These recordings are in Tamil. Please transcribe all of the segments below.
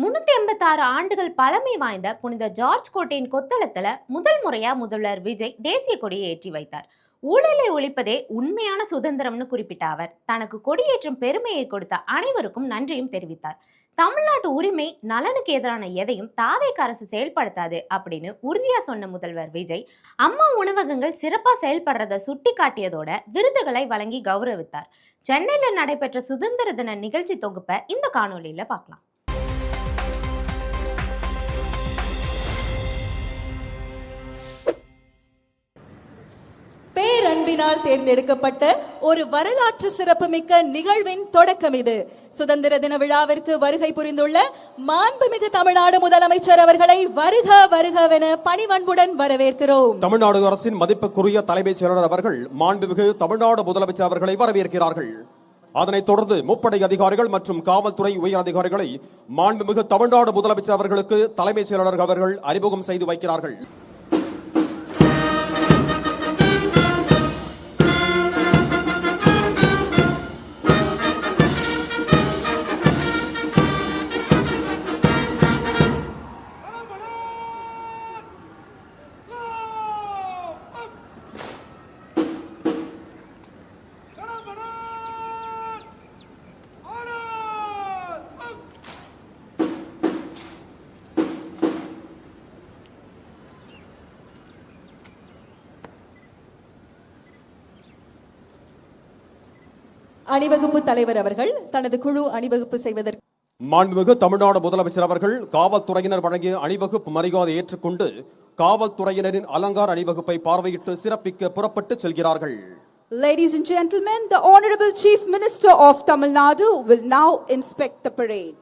386 ஆண்டுகள் பழமை வாய்ந்த புனித ஜார்ஜ் கோட்டையின் கொத்தளத்துல முதல் முறையா முதல்வர் விஜய் தேசிய கொடியை ஏற்றி வைத்தார். ஊழலை ஒழிப்பதே உண்மையான சுதந்திரம்னு குறிப்பிட்ட அவர் தனக்கு கொடியேற்றும் பெருமையை கொடுத்த அனைவருக்கும் நன்றியும் தெரிவித்தார். தமிழ்நாட்டு உரிமை நலனுக்கு எதிரான எதையும் தாவேக அரசு செயல்படுத்தாது அப்படின்னு உறுதியா சொன்ன முதல்வர் விஜய் அம்மா உணவகங்கள் சிறப்பா செயல்படுறத சுட்டி காட்டியதோட விருதுகளை வழங்கி கௌரவித்தார். சென்னையில் நடைபெற்ற சுதந்திர தின நிகழ்ச்சி தொகுப்பை இந்த காணொலியில பார்க்கலாம். பேரன்பினால் தேர்ந்தெடுக்கப்பட்ட ஒரு வரலாற்று சிறப்புமிக்க நிகழ்வின் தொடக்கம் இது. சுதந்திர தின விழாவிற்கு வருகை புரிந்துள்ள மாண்புமிகு தமிழ்நாடு முதலமைச்சர் அவர்களை வருக வருகவென பணிவன்புடன் வரவேற்கிறோம். தமிழ்நாடு அரசின் மதிப்புக்குரிய தலைமைச் செயலாளர் அவர்கள் மாண்புமிகு தமிழ்நாடு முதலமைச்சர் அவர்களை வரவேற்கிறார்கள். அதனைத் தொடர்ந்து முப்படை அதிகாரிகள் மற்றும் காவல்துறை உயர் அதிகாரிகளை மாண்புமிகு தமிழ்நாடு முதலமைச்சர் அவர்களுக்கு தலைமைச் செயலாளர் அவர்கள் அறிமுகம் செய்து வைக்கிறார்கள். அணிவகுப்பு தலைவர் அவர்கள் தனது குழு அணிவகுப்பு செய்வதற்கு மாண்புமிகு தமிழ்நாடு முதலமைச்சர் அவர்கள் காவல்துறையினர் வழங்கிய அணிவகுப்பு மரியாதை ஏற்றுக்கொண்டு காவல்துறையினரின் அலங்கார அணிவகுப்பை பார்வையிட்டு சிறப்பிக்க புறப்பட்டு செல்கிறார்கள். Ladies and gentlemen, the Honorable Chief Minister of Tamil Nadu will now inspect the parade.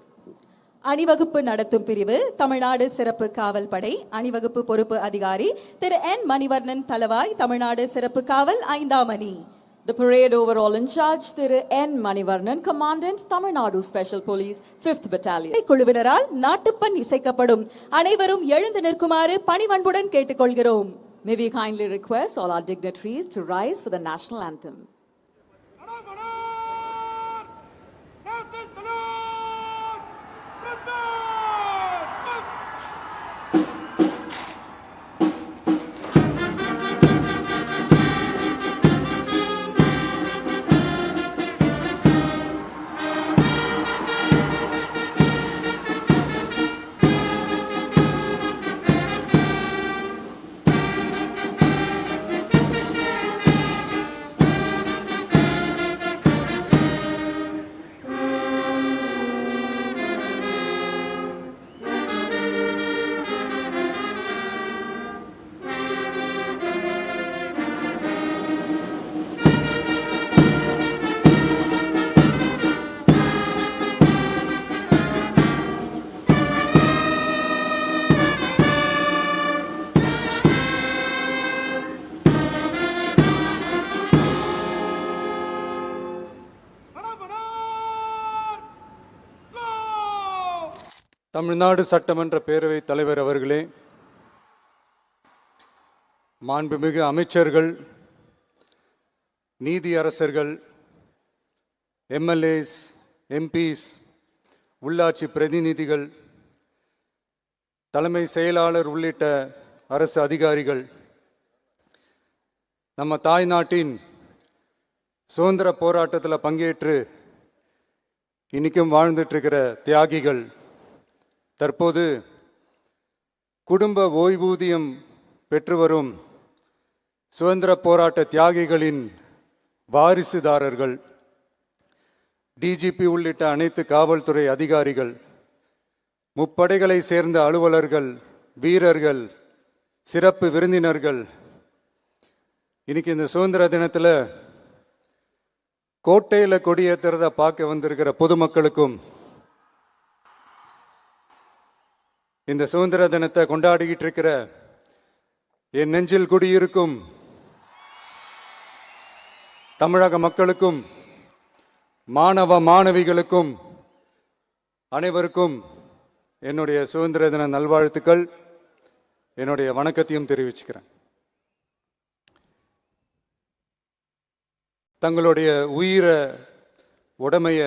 அணிவகுப்பு நடத்தும் பிரிவு தமிழ்நாடு சிறப்பு காவல் படை அணிவகுப்பு பொறுப்பு அதிகாரி திரு என் மணிவர்ணன் தலவாய், தமிழ்நாடு சிறப்பு காவல் 5ஆம் அணி. The parade overall in charge, Thiru N. Manivarnan, Commandant, Tamil Nadu Special Police, 5th Battalion. குழுவினரால் நாட்டுப்பண் இசைக்கப்படும். அனைவரும் எழுந்து நிற்குமாறு பணிவன்புடன் கேட்டுக்கொள்கிறோம். May we kindly request all our dignitaries to rise for the national anthem. Tamil Nadu சட்டமன்ற பேரவைத் தலைவர் அவர்களே, மாண்புமிகு அமைச்சர்கள், நீதியரசர்கள், எம்எல்ஏஸ், எம்பிஸ், உள்ளாட்சி பிரதிநிதிகள், தலைமை செயலாளர் உள்ளிட்ட அரசு அதிகாரிகள், நம்ம தாய் நாட்டின் சுதந்திர போராட்டத்தில் பங்கேற்று இன்னைக்கும் வாழ்ந்துட்டு இருக்கிற தியாகிகள், தற்போது குடும்ப ஓய்வூதியம் பெற்று வரும் சுதந்திர போராட்ட தியாகிகளின் வாரிசுதாரர்கள், டிஜிபி உள்ளிட்ட அனைத்து காவல்துறை அதிகாரிகள், முப்படைகளை சேர்ந்த அலுவலர்கள், வீரர்கள், சிறப்பு விருந்தினர்கள், இன்னைக்கு இந்த சுதந்திர தினத்தில் கோட்டையில் கொடியேற்றுறத பார்க்க வந்திருக்கிற பொதுமக்களுக்கும், இந்த சுதந்திர தினத்தை கொண்டாடிக்கிட்டு இருக்கிற என் நெஞ்சில் குடியிருக்கும் தமிழக மக்களுக்கும், மாணவ மாணவிகளுக்கும் அனைவருக்கும் என்னுடைய சுதந்திர தின நல்வாழ்த்துக்கள், என்னுடைய வணக்கத்தையும் தெரிவிச்சுக்கிறேன். தங்களுடைய உயிரை, உடமைய,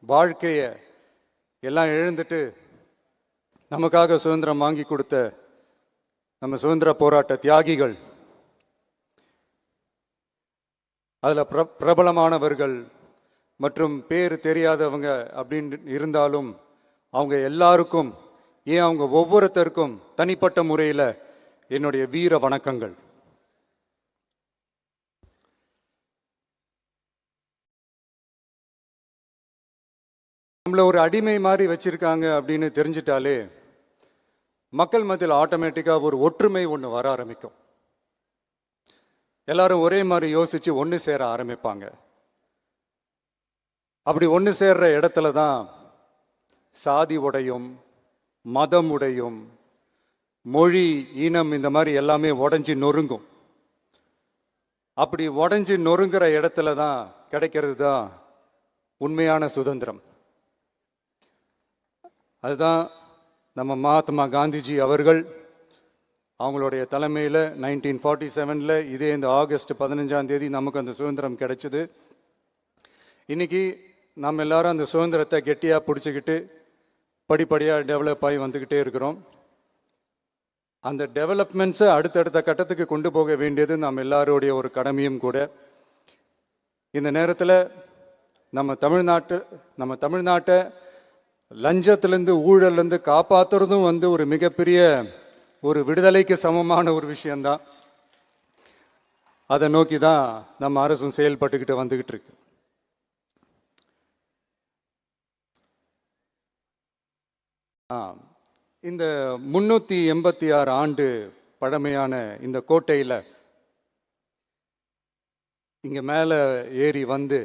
வாழ்க்கையை எல்லாம் இழந்துட்டு நமக்காக சுதந்திரம் வாங்கி கொடுத்த நம்ம சுதந்திர போராட்ட தியாகிகள், அதில் பிரபலமானவர்கள் மற்றும் பேர் தெரியாதவங்க அப்படின்னு இருந்தாலும் அவங்க எல்லாருக்கும், ஏன் அவங்க ஒவ்வொருத்தருக்கும் தனிப்பட்ட முறையில் என்னுடைய வீர வணக்கங்கள். நம்மளை ஒரு அடிமை மாதிரி வச்சிருக்காங்க அப்படின்னு தெரிஞ்சிட்டாலே மக்கள் மத்தியில் ஆட்டோமேட்டிக்காக ஒரு ஒற்றுமை ஒன்று வர ஆரம்பிக்கும். எல்லாரும் ஒரே மாதிரி யோசிச்சு ஒன்று சேர ஆரம்பிப்பாங்க. அப்படி ஒன்று சேர்ற இடத்துல தான் சாதி உடையும், மதம் உடையும், மொழி, இனம் இந்த மாதிரி எல்லாமே உடைஞ்சி நொறுங்கும். அப்படி உடைஞ்சி நொறுங்குற இடத்துல தான் கிடைக்கிறது தான் உண்மையான சுதந்திரம். அதுதான் நம்ம மகாத்மா காந்திஜி அவர்கள் அவங்களுடைய தலைமையில் 1947 இதே இந்த ஆகஸ்ட் 15 நமக்கு அந்த சுதந்திரம் கிடைச்சிது. இன்னைக்கு நம்ம எல்லாரும் அந்த சுதந்திரத்தை கெட்டியாக பிடிச்சிக்கிட்டு படிப்படியாக டெவலப் ஆகி வந்துக்கிட்டே இருக்கிறோம். அந்த டெவலப்மெண்ட்ஸை அடுத்தடுத்த கட்டத்துக்கு கொண்டு போக வேண்டியது நம்ம எல்லாருடைய ஒரு கடமையும் கூட. இந்த நேரத்தில் நம்ம தமிழ்நாட்டை லஞ்சத்திலேருந்து, ஊழல்லேருந்து காப்பாற்றுறதும் ஒரு மிகப்பெரிய ஒரு விடுதலைக்கு சமமான ஒரு விஷயம்தான். அதை நோக்கி தான் நம்ம அரசும் செயல்பட்டுக்கிட்டு வந்துக்கிட்டு இருக்கு. இந்த 386 ஆண்டு பழமையான இந்த கோட்டையில் இங்கே மேலே ஏறி வந்து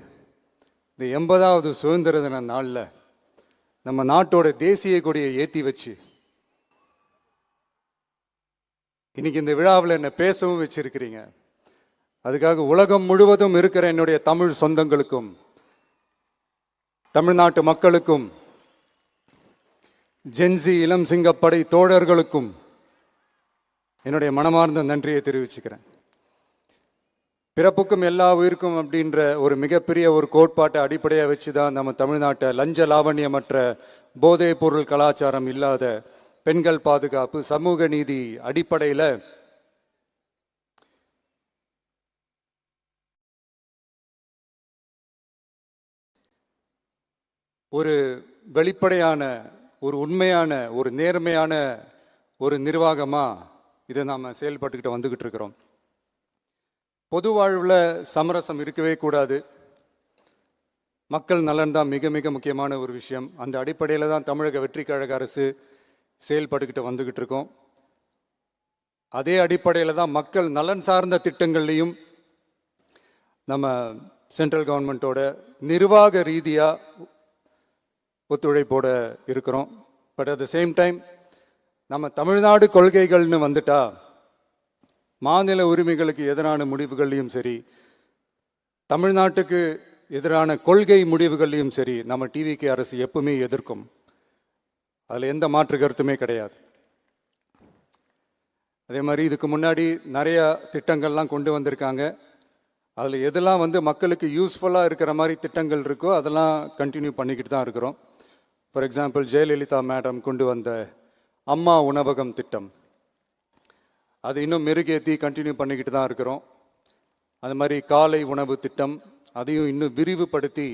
இந்த 80வது சுதந்திர தின நாளில் நம்ம நாட்டோட தேசிய கொடியை ஏற்றி வச்சு இன்னைக்கு இந்த விழாவில் என்ன பேசவும் வச்சிருக்கிறீங்க. அதுக்காக உலகம் முழுவதும் இருக்கிற என்னுடைய தமிழ் சொந்தங்களுக்கும், தமிழ்நாட்டு மக்களுக்கும், ஜென்சி இளம் சிங்கப்படை தோழர்களுக்கும் என்னுடைய மனமார்ந்த நன்றியை தெரிவிச்சுக்கிறேன். பிறப்புக்கும் எல்லா உயிருக்கும் அப்படின்ற ஒரு மிகப்பெரிய ஒரு கோட்பாட்டை அடிப்படையாக வச்சு தான் நம்ம தமிழ்நாட்டை லஞ்ச லாவண்யமற்ற, போதைப் பொருள் கலாச்சாரம் இல்லாத, பெண்கள் பாதுகாப்பு, சமூக நீதி அடிப்படையில் ஒரு வெளிப்படையான, ஒரு உண்மையான, ஒரு நேர்மையான ஒரு நிர்வாகமாக இதை நாம் செயல்பட்டுக்கிட்டு வந்துக்கிட்டு இருக்கிறோம். பொது வாழ்வில் சமரசம் இருக்கவே கூடாது. மக்கள் நலன் தான் மிக மிக முக்கியமான ஒரு விஷயம். அந்த அடிப்படையில் தான் தமிழக வெற்றி கழக அரசு செயல்பட்டுக்கிட்டு வந்துக்கிட்டு இருக்கோம். அதே அடிப்படையில் தான் மக்கள் நலன் சார்ந்த திட்டங்கள்லையும் நம்ம சென்ட்ரல் கவர்மெண்ட்டோட நிர்வாக ரீதியாக ஒத்துழைப்போட இருக்கிறோம். But at the same time நம்ம தமிழ்நாடு கொள்கைகள்னு வந்துட்டா மாநில உரிமைகளுக்கு எதிரான முடிவுகள்லையும் சரி, தமிழ்நாட்டுக்கு எதிரான கொள்கை முடிவுகள்லையும் சரி, நம்ம டிவிகே அரசு எப்பவுமே எதிர்க்கும். அதில் எந்த மாற்று கருத்துமே கிடையாது. அதே மாதிரி இதுக்கு முன்னாடி நிறையா திட்டங்கள்லாம் கொண்டு வந்திருக்காங்க. அதில் எதெல்லாம் மக்களுக்கு யூஸ்ஃபுல்லாக இருக்கிற மாதிரி திட்டங்கள் இருக்கோ அதெல்லாம் கண்டினியூ பண்ணிக்கிட்டு தான் இருக்கிறோம். ஃபார் எக்ஸாம்பிள், ஜெயலலிதா மேடம் கொண்டு வந்த அம்மா உணவகம் திட்டம், அது இன்னும் மெருகேற்றி கண்டினியூ பண்ணிக்கிட்டு தான் இருக்கிறோம். அது மாதிரி காலை உணவு திட்டம், அதையும் இன்னும் விரிவுபடுத்தி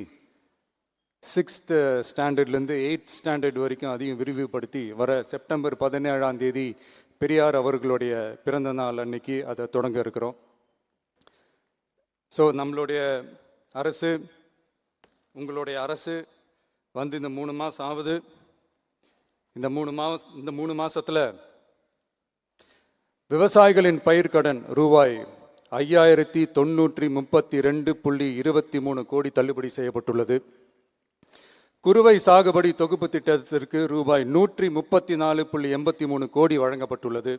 6th ஸ்டாண்டர்ட்லேருந்து 8th ஸ்டாண்டர்ட் வரைக்கும் அதையும் விரிவுபடுத்தி வர செப்டம்பர் 17 பெரியார் அவர்களுடைய பிறந்த நாள் அன்னைக்கு அதை தொடங்க இருக்கிறோம். ஸோ நம்மளுடைய அரசு, உங்களுடைய அரசு இந்த 3 மாதம் ஆகுது. இந்த 3 மாதத்தில் விவசாயிகளின் பயிர்க்கடன் ரூபாய் 5932.23 கோடி தள்ளுபடி செய்யப்பட்டுள்ளது. குறுவை சாகுபடி தொகுப்பு திட்டத்திற்கு ரூபாய் 134.83 கோடி வழங்கப்பட்டுள்ளது.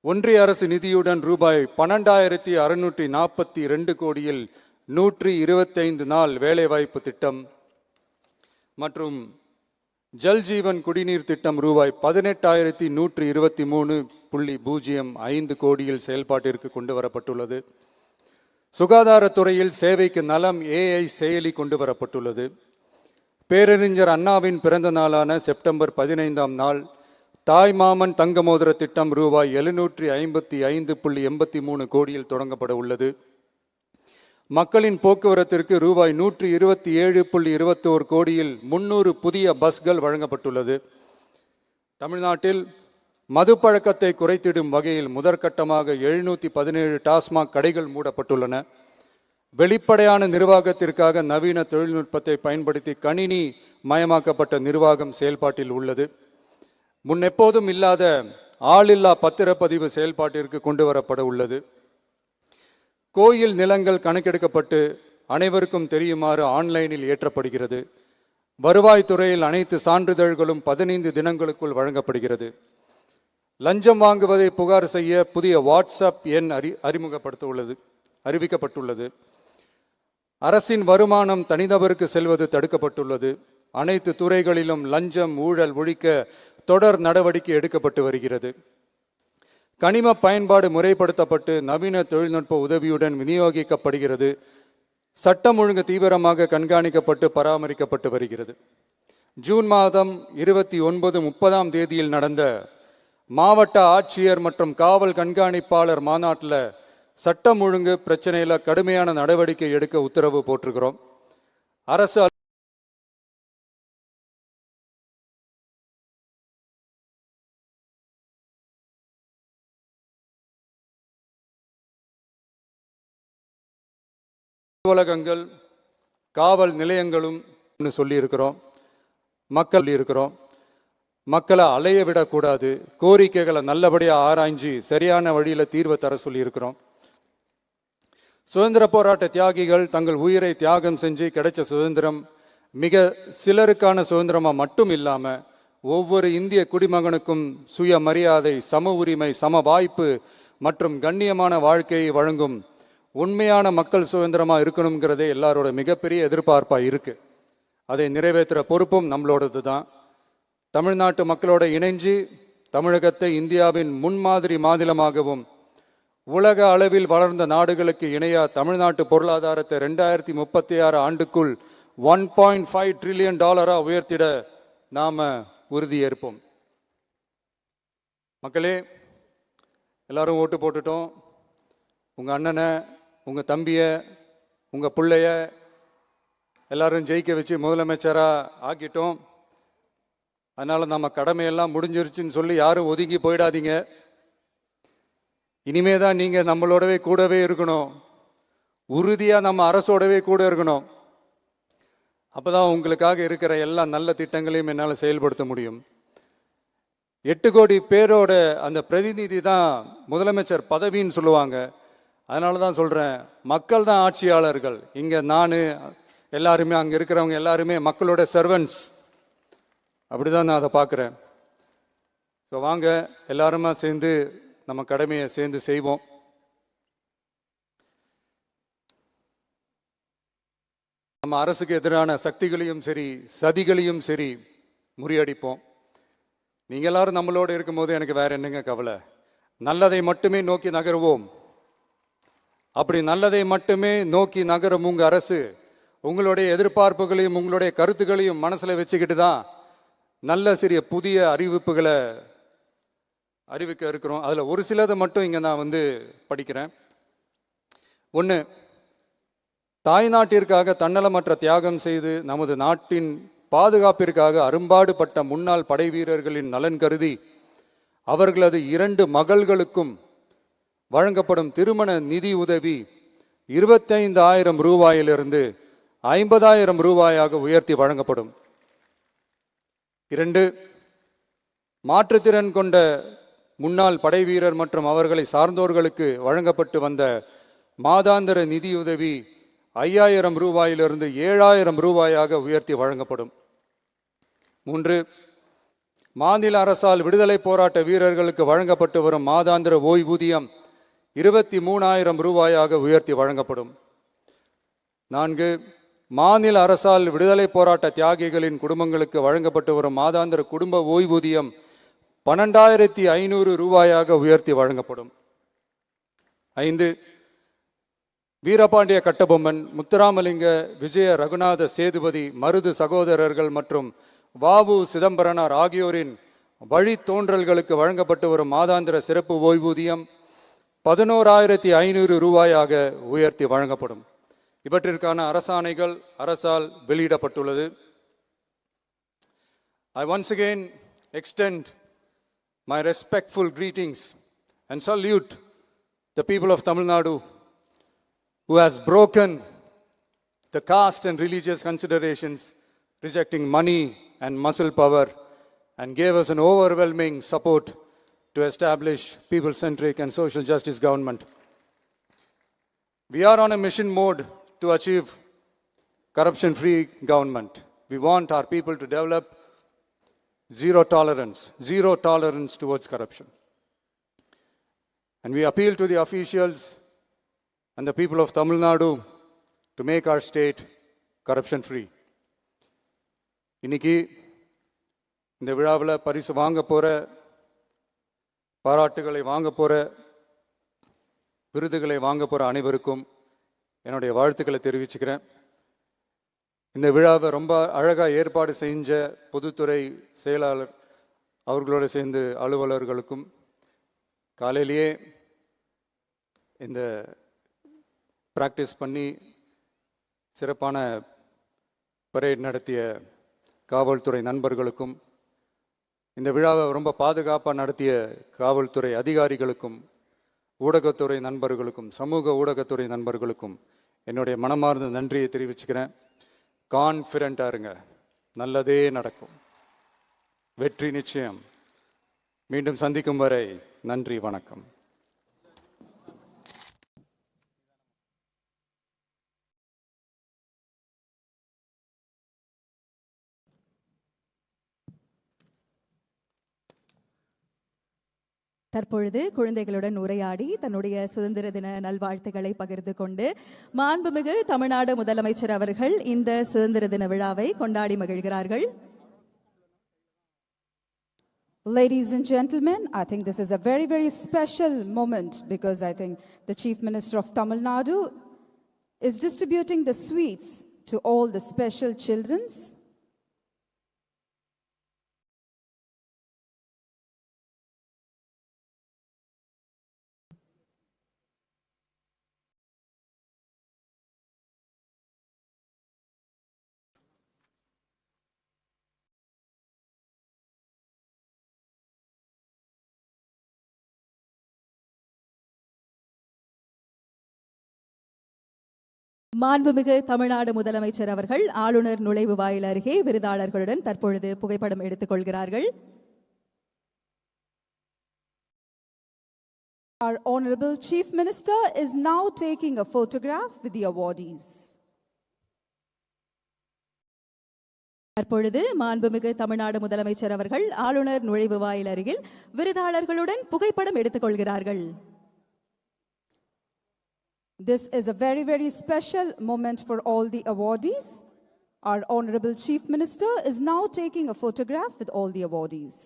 ஒன்றிய அரசு நிதியுடன் ரூபாய் 12,642 கோடியில் 125 நாள் வேலைவாய்ப்பு திட்டம் மற்றும் ஜல் ஜீவன் குடிநீர் திட்டம் ரூபாய் 18,123.05 கோடியில் செயல்பாட்டிற்கு கொண்டு வரப்பட்டுள்ளது. சுகாதாரத்துறையில் சேவைக்கு நலம் AI செயலி கொண்டு வரப்பட்டுள்ளது. பேரறிஞர் அண்ணாவின் பிறந்த நாளான செப்டம்பர் 15ஆம் நாள் தாய் மாமன் தங்க மோதிர திட்டம் ரூபாய் 755.83 கோடியில் தொடங்கப்பட உள்ளது. மக்களின் போக்குவரத்திற்கு ரூபாய் 127.21 கோடியில் 300 புதிய பஸ்கள் வழங்கப்பட்டுள்ளது. தமிழ்நாட்டில் மது பழக்கத்தை குறைத்திடும் வகையில் முதற்கட்டமாக 717 டாஸ்மாக் கடைகள் மூடப்பட்டுள்ளன. வெளிப்படையான நிர்வாகத்திற்காக நவீன தொழில்நுட்பத்தை பயன்படுத்தி கணினி மயமாக்கப்பட்ட நிர்வாகம் செயல்பாட்டில் உள்ளது. முன்னெப்போதும் இல்லாத ஆளில்லா பத்திரப்பதிவு செயல்பாட்டிற்கு கொண்டு வரப்பட உள்ளது. கோயில் நிலங்கள் கணக்கெடுக்கப்பட்டு அனைவருக்கும் தெரியுமாறு ஆன்லைனில் ஏற்றப்படுகிறது. வருவாய்த்துறையில் அனைத்து சான்றிதழ்களும் 15 தினங்களுக்குள் வழங்கப்படுகிறது. லஞ்சம் வாங்குவதை புகார் செய்ய புதிய வாட்ஸ்அப் எண் அறிவிக்கப்பட்டுள்ளது. அரசின் வருமானம் தனிநபருக்கு செல்வது தடுக்கப்பட்டுள்ளது. அனைத்து துறைகளிலும் லஞ்சம் ஊழல் ஒழிக்க தொடர் நடவடிக்கை எடுக்கப்பட்டு வருகிறது. கனிம பயன்பாடு முறைப்படுத்தப்பட்டு நவீன தொழில்நுட்ப உதவியுடன் விநியோகிக்கப்படுகிறது. சட்டம் ஒழுங்கு தீவிரமாக கண்காணிக்கப்பட்டு பராமரிக்கப்பட்டு வருகிறது. ஜூன் மாதம் 29, 30ஆம் தேதியில் நடந்த மாவட்ட ஆட்சியர் மற்றும் காவல் கண்காணிப்பாளர் மாநாட்டில் சட்டம் ஒழுங்கு பிரச்சனையில் கடுமையான நடவடிக்கை எடுக்க உத்தரவு போட்டிருக்கிறோம். அரசு அலுவலகங்கள் காவல் நிலையங்களும் சொல்லியிருக்கிறோம். மக்களை அலைய விடக்கூடாது. கோரிக்கைகளை நல்லபடியாக ஆராய்ஞ்சு சரியான வழியில் தீர்வை தர சொல்லியிருக்கிறோம். சுதந்திர போராட்ட தியாகிகள் தங்கள் உயிரை தியாகம் செஞ்சு கிடைச்ச சுதந்திரம் மிக சிலருக்கான சுதந்திரமாக மட்டும் இல்லாமல் ஒவ்வொரு இந்திய குடிமகனுக்கும் சுய மரியாதை, சம உரிமை, சம வாய்ப்பு மற்றும் கண்ணியமான வாழ்க்கையை வழங்கும் உண்மையான மக்கள் சுதந்திரமாக இருக்கணுங்கிறதே எல்லாரோட மிகப்பெரிய எதிர்பார்ப்பாக இருக்குது. அதை நிறைவேற்றுற பொறுப்பும் நம்மளோடது தான். தமிழ்நாட்டு மக்களோட இணைஞ்சு தமிழகத்தை இந்தியாவின் முன்மாதிரி மாநிலமாகவும் உலக அளவில் வளர்ந்த நாடுகளுக்கு இணையா தமிழ்நாட்டு பொருளாதாரத்தை 2036 ஆண்டுக்குள் $1.5 ட்ரில்லியன் உயர்த்திட நாம உறுதியேற்போம். மக்களே, எல்லாரும் ஓட்டு போட்டுட்டோம். உங்க அண்ணனை, உங்க தம்பிய, உங்க பிள்ளைய எல்லாரும் ஜெயிக்க வச்சு முதலமைச்சராக ஆக்கிட்டோம். அதனால நம்ம கடமையெல்லாம் முடிஞ்சிருச்சுன்னு சொல்லி யாரும் ஒதுங்கி போயிடாதீங்க. இனிமே தான் நீங்க நம்மளோடவே கூடவே இருக்கணும். உறுதியா நம்ம அரசோடவே கூட இருக்கணும். அப்பதான் உங்களுக்காக இருக்கிற எல்லா நல்ல திட்டங்களையும் என்னால் செயல்படுத்த முடியும். 8 கோடி பேரோட அந்த பிரதிநிதி தான் முதலமைச்சர் பதவின்னு சொல்லுவாங்க. அதனால தான் சொல்றேன், மக்கள் தான் ஆட்சியாளர்கள். இங்க நான் எல்லாருமே, அங்க இருக்கிறவங்க எல்லாருமே மக்களோட சர்வன்ட்ஸ். அப்படிதான் நான் அதை பார்க்குறேன். ஸோ வாங்க எல்லாருமா சேர்ந்து நம்ம கடமையை சேர்ந்து செய்வோம். நம்ம அரசுக்கு எதிரான சக்திகளையும் சரி சதிகளையும் சரி முறியடிப்போம். நீங்க எல்லாரும் நம்மளோட இருக்கும்போது எனக்கு வேற என்னங்க கவலை? நல்லதை மட்டுமே நோக்கி நகருவோம். அப்படி நல்லதை மட்டுமே நோக்கி நகரும் உங்க அரசு உங்களுடைய எதிர்பார்ப்புகளையும் உங்களுடைய கருத்துக்களையும் மனசுல வச்சுக்கிட்டு தான் நல்ல சிறிய புதிய அறிவிப்புகளை அறிவிக்க இருக்கிறோம். அதுல ஒரு சிலதை மட்டும் இங்க நான் படிக்கிறேன். 1, தாய்நாட்டிற்காக தன்னலமற்ற தியாகம் செய்து நமது நாட்டின் பாதுகாப்பிற்காக அரும்பாடுபட்ட முன்னாள் படை வீரர்களின் நலன் கருதி அவர்களது 2 மகள்களுக்கும் வழங்கப்படும் திருமண நிதி உதவி 25,000 ரூபாயிலிருந்து 50,000 ரூபாயாக உயர்த்தி வழங்கப்படும். 2, மாற்றுத்திறன் கொண்ட முன்னாள் படை வீரர் மற்றும் அவர்களை சார்ந்தோர்களுக்கு வழங்கப்பட்டு வந்த மாதாந்திர நிதியுதவி 5,000 ரூபாயிலிருந்து 7,000 ரூபாயாக உயர்த்தி வழங்கப்படும். 3, மாநில அரசால் விடுதலை போராட்ட வீரர்களுக்கு வழங்கப்பட்டு வரும் மாதாந்திர ஓய்வூதியம் 23,000 ரூபாயாக உயர்த்தி வழங்கப்படும். 4, மாநில அரசால் விடுதலை போராட்ட தியாகிகளின் குடும்பங்களுக்கு வழங்கப்பட்டு வரும் மாதாந்திர குடும்ப ஓய்வூதியம் 12,500 ரூபாயாக உயர்த்தி வழங்கப்படும். 5, வீரபாண்டிய கட்டபொம்மன், முத்துராமலிங்க, விஜய ரகுநாத சேதுபதி, மருது சகோதரர்கள் மற்றும் வாவு சிதம்பரனார் ஆகியோரின் வழித்தோன்றல்களுக்கு வழங்கப்பட்டு வரும் மாதாந்திர சிறப்பு ஓய்வூதியம் 11,500 ரூபாயாக உயர்த்தி வழங்கப்படும். இவற்றிற்கான அரசாணைகள் அரசால் வெளியிடப்பட்டுள்ளது. I once again extend my respectful greetings and salute the people of Tamil Nadu who has broken the caste and religious considerations, rejecting money and muscle power, and gave us an overwhelming support to establish people-centric and social justice government. We are on a mission mode to achieve corruption-free government. We want our people to develop zero tolerance towards corruption. And we appeal to the officials and the people of Tamil Nadu to make our state corruption-free. இன்னைக்கு இந்த விழாவில் பரிசு வாங்க போகிற, பாராட்டுகளை வாங்க போகிற, விருதுகளை வாங்க போகிற அனைவருக்கும் என்னுடைய வாழ்த்துக்களை தெரிவிச்சுக்கிறேன். இந்த விழாவை ரொம்ப அழகாக ஏற்பாடு செஞ்ச பொதுத்துறை செயலாளர் அவர்களோடு சேர்ந்து அலுவலர்களுக்கும், காலையிலேயே இந்த ப்ராக்டிஸ் பண்ணி சிறப்பான பரேட் நடத்திய காவல்துறை நண்பர்களுக்கும், இந்த விழாவை ரொம்ப பாதுகாப்பாக நடத்திய காவல்துறை அதிகாரிகளுக்கும், ஊடகத்துறை நண்பர்களுக்கும், சமூக ஊடகத்துறை நண்பர்களுக்கும் என்னுடைய மனமார்ந்த நன்றியை தெரிவிச்சுக்கிறேன். கான்ஃபிடென்ட்டாக இருங்க, நல்லதே நடக்கும், வெற்றி நிச்சயம். மீண்டும் சந்திக்கும் வரை நன்றி, வணக்கம். தற்பொழுது குழந்தைகளுடன் உரையாடி தன்னுடைய சுதந்திர தின நல்வாழ்த்துக்களை பகிர்ந்து கொண்டு மாண்புமிகு தமிழ்நாடு முதலமைச்சர் அவர்கள் இந்த சுதந்திர தின விழாவை கொண்டாடி மகிழ்கிறார்கள். Ladies and gentlemen, I think this is a very, very special moment because I think the Chief Minister of Tamil Nadu is distributing the sweets to all the special childrens. மாண்புமிகு தமிழ்நாடு முதலமைச்சர் அவர்கள் ஆளுநர் நுழைவு வாயில் அருகே விருதாளர்களுடன் தற்பொழுது புகைப்படம் எடுத்துக் கொள்கிறார்கள். Our Honorable Chief Minister is now taking a photograph with the awardees. தற்பொழுது மாண்புமிகு தமிழ்நாடு முதலமைச்சர் அவர்கள் ஆளுநர் நுழைவு வாயில் அருகில் விருதாளர்களுடன் புகைப்படம் எடுத்துக் கொள்கிறார்கள். This is a very, very special moment for all the awardees. Our Honorable Chief Minister is now taking a photograph with all the awardees.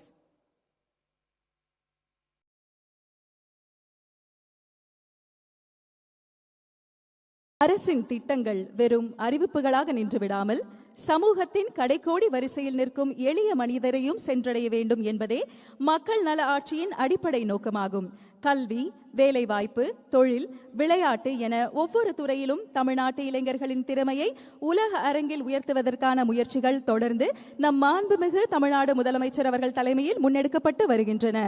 அரசின் திட்டங்கள் வெறும் அறிவிப்புகளாக நின்றுவிடாமல் சமூகத்தின் கடைக்கோடி வரிசையில் நிற்கும் எளிய மனிதரையும் சென்றடைய வேண்டும் என்பதே மக்கள் நல ஆட்சியின் அடிப்படை நோக்கமாகும். கல்வி, வேலைவாய்ப்பு, தொழில், விளையாட்டு என ஒவ்வொரு துறையிலும் தமிழ்நாட்டு இளைஞர்களின் திறமையை உலக அரங்கில் உயர்த்துவதற்கான முயற்சிகள் தொடர்ந்து நம் மாண்புமிகு தமிழ்நாடு முதலமைச்சர் அவர்கள் தலைமையில் முன்னெடுக்கப்பட்டு வருகின்றன.